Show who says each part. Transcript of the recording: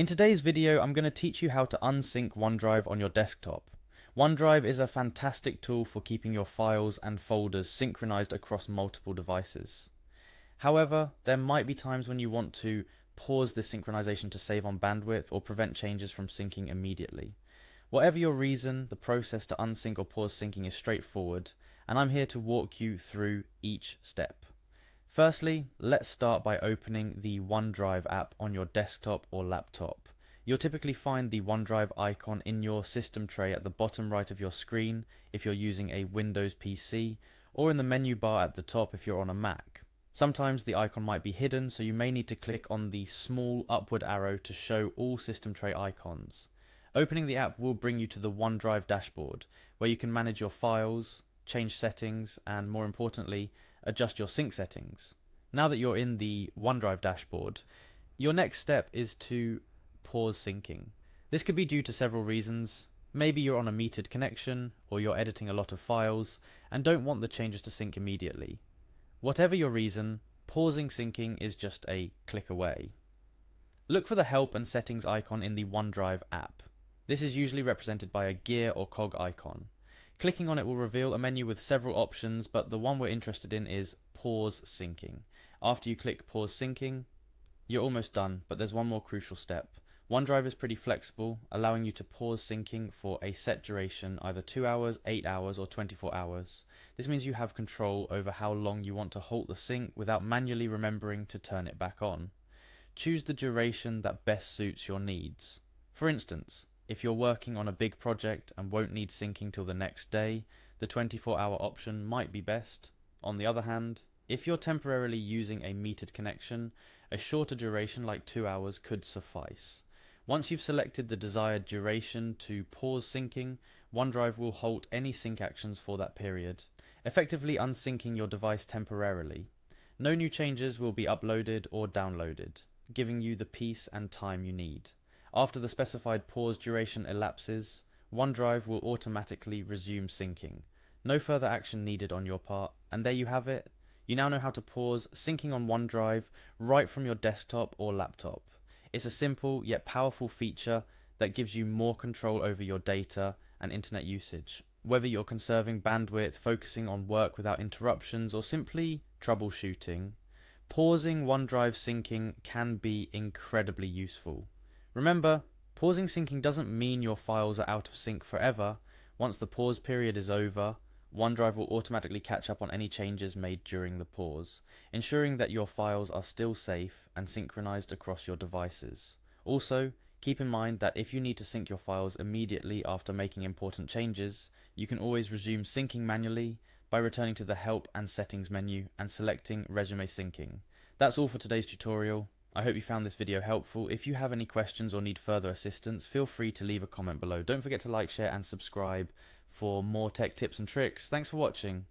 Speaker 1: In today's video, I'm going to teach you how to unsync OneDrive on your desktop. OneDrive is a fantastic tool for keeping your files and folders synchronized across multiple devices. However, there might be times when you want to pause this synchronization to save on bandwidth or prevent changes from syncing immediately. Whatever your reason, the process to unsync or pause syncing is straightforward, and I'm here to walk you through each step. Firstly, let's start by opening the OneDrive app on your desktop or laptop. You'll typically find the OneDrive icon in your system tray at the bottom right of your screen if you're using a Windows PC, or in the menu bar at the top if you're on a Mac. Sometimes the icon might be hidden, so you may need to click on the small upward arrow to show all system tray icons. Opening the app will bring you to the OneDrive dashboard, where you can manage your files, change settings, and more importantly, adjust your sync settings. Now that you're in the OneDrive dashboard, your next step is to pause syncing. This could be due to several reasons. Maybe you're on a metered connection, or you're editing a lot of files, and don't want the changes to sync immediately. Whatever your reason, pausing syncing is just a click away. Look for the Help and Settings icon in the OneDrive app. This is usually represented by a gear or cog icon. Clicking on it will reveal a menu with several options, but the one we're interested in is Pause Syncing. After you click Pause Syncing, you're almost done, but there's one more crucial step. OneDrive is pretty flexible, allowing you to pause syncing for a set duration, either 2 hours, 8 hours, or 24 hours. This means you have control over how long you want to halt the sync without manually remembering to turn it back on. Choose the duration that best suits your needs. For instance, if you're working on a big project and won't need syncing till the next day, the 24-hour option might be best. On the other hand, if you're temporarily using a metered connection, a shorter duration like 2 hours could suffice. Once you've selected the desired duration to pause syncing, OneDrive will halt any sync actions for that period, effectively unsyncing your device temporarily. No new changes will be uploaded or downloaded, giving you the peace and time you need. After the specified pause duration elapses, OneDrive will automatically resume syncing. No further action needed on your part, and there you have it. You now know how to pause syncing on OneDrive right from your desktop or laptop. It's a simple yet powerful feature that gives you more control over your data and internet usage. Whether you're conserving bandwidth, focusing on work without interruptions, or simply troubleshooting, pausing OneDrive syncing can be incredibly useful. Remember, pausing syncing doesn't mean your files are out of sync forever. Once the pause period is over, OneDrive will automatically catch up on any changes made during the pause, ensuring that your files are still safe and synchronized across your devices. Also, keep in mind that if you need to sync your files immediately after making important changes, you can always resume syncing manually by returning to the Help and Settings menu and selecting Resume Syncing. That's all for today's tutorial. I hope you found this video helpful. If you have any questions or need further assistance, feel free to leave a comment below. Don't forget to like, share and subscribe for more tech tips and tricks. Thanks for watching.